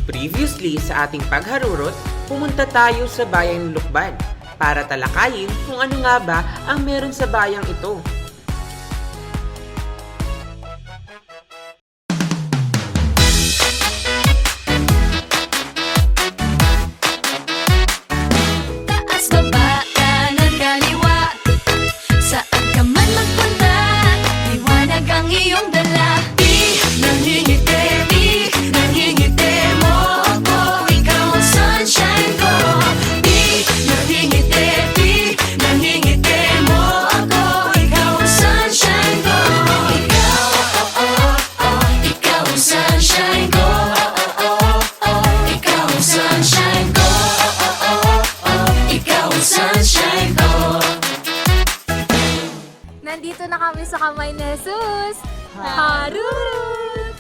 Previously sa ating pagharurot, pumunta tayo sa bayang Lukban para talakayin kung ano nga ba ang meron sa bayang ito. Taas, baba, kanan, kaliwa, saan ka man magpunta, liwanag ang iyong dala. Di nangingiti mo ako, ikaw ang sunshine ko. Di nangingiti mo ako, ikaw ang sunshine ko. Ikaw, ikaw ang sunshine ko. Ikaw ang sunshine ko. Ikaw ang sunshine ko. Nandito na kami sa kamay ni Jesus. Harurut!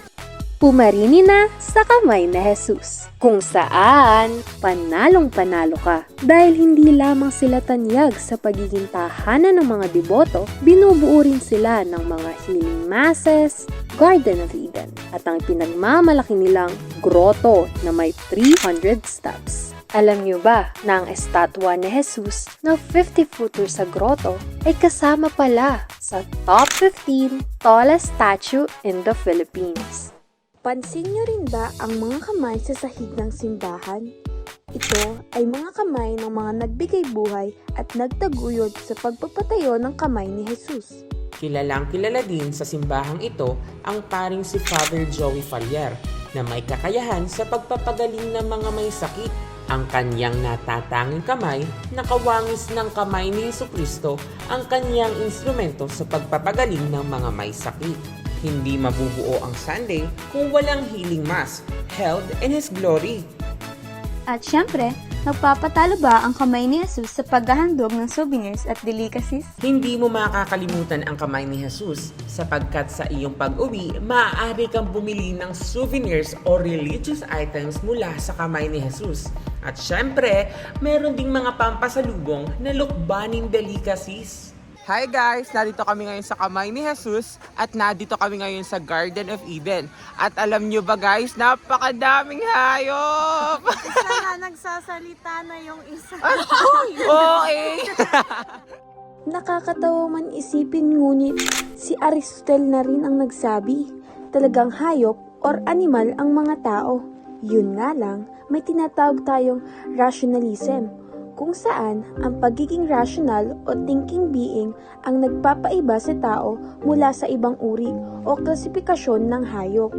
Pumarini na sa kamay na Jesus, kung saan panalong-panalo ka. Dahil hindi lamang sila tanyag sa pagiging tahanan ng mga deboto, binubuo rin sila ng mga healing masses, Garden of Eden, at ang pinagmamalaki nilang grotto na may 300 steps. Alam niyo ba na ang estatwa ni Jesus na 50-footer sa grotto ay kasama pala sa top 15 tallest statue in the Philippines? Pansin niyo rin ba ang mga kamay sa sahig ng simbahan? Ito ay mga kamay ng mga nagbigay buhay at nagtaguyod sa pagpapatayo ng kamay ni Jesus. Kilalang kilala din sa simbahang ito ang paring si Father Joey Fallier na may kakayahan sa pagpapagaling ng mga may sakit. Ang kanyang natatanging kamay, nakawangis ng kamay ni Jesucristo ang kanyang instrumento sa pagpapagaling ng mga may sakit. Hindi mabubuo ang Sunday kung walang healing mass held in His glory. At syempre, magpapatalo ba ang kamay ni Jesus sa paghahandog ng souvenirs at delicacies? Hindi mo makakalimutan ang kamay ni Jesus sapagkat sa iyong pag-uwi, maaari kang bumili ng souvenirs o religious items mula sa kamay ni Jesus. At syempre, meron ding mga pampasalubong na lukbaning delicacies. Hi guys! Narito kami ngayon sa kamay ni Jesus at nandito kami ngayon sa Garden of Eden. At alam nyo ba guys, napakadaming hayop! Sana nagsasalita na yung isa. Okay! Nakakatawa man isipin, ngunit si Aristotle na rin ang nagsabi, talagang hayop or animal ang mga tao. Yun nga lang, may tinatawag tayong rationalism, kung saan ang pagiging rational o thinking being ang nagpapaiba sa tao mula sa ibang uri o klasifikasyon ng hayop.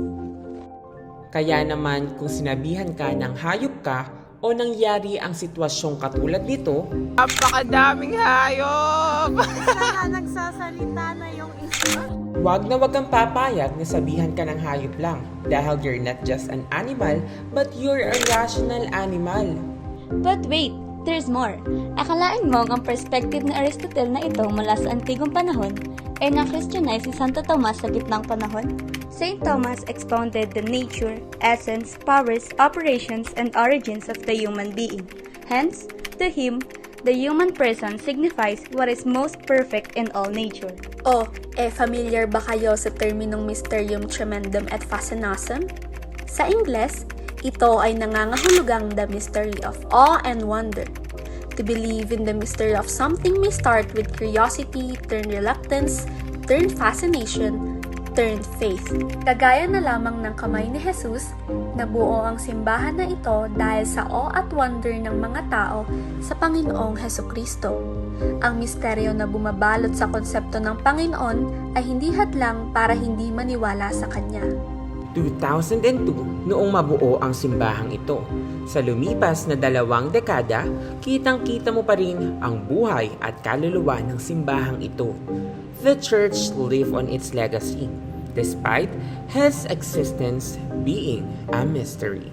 Kaya naman kung sinabihan ka ng hayop ka o nangyari ang sitwasyong katulad nito, napakadaming hayop! Sana nagsasalita na yung isa. Wag na wag kang papayag na sabihan ka ng hayop lang dahil you're not just an animal but you're a rational animal. But wait, there's more. Akalain mo ang perspective ni Aristotle na ito mula sa antigong panahon ay na-Christianize si Santo Tomas sa gitnang panahon? Saint Thomas expounded the nature, essence, powers, operations, and origins of the human being. Hence, to him, the human person signifies what is most perfect in all nature. Familiar ba kayo sa terminong Mysterium Tremendum et Fascinasum? Sa Ingles, ito ay nangangahulugang the mystery of awe and wonder. To believe in the mystery of something may start with curiosity, turn reluctance, turn fascination, turn faith. Kagaya na lamang ng kamay ni Jesus, nabuo ang simbahan na ito dahil sa awe at wonder ng mga tao sa Panginoong Hesukristo. Ang misteryo na bumabalot sa konsepto ng Panginoon ay hindi hadlang para hindi maniwala sa Kanya. 2002 noong mabuo ang simbahang ito. Sa lumipas na 2 dekada, kitang-kita mo pa rin ang buhay at kaluluwa ng simbahang ito. The church lived on its legacy, despite his existence being a mystery.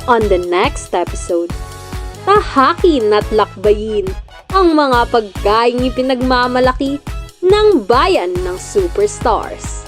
On the next episode, tahakin at lakbayin ang mga pagkaing ipinagmamalaki ng bayan ng superstars.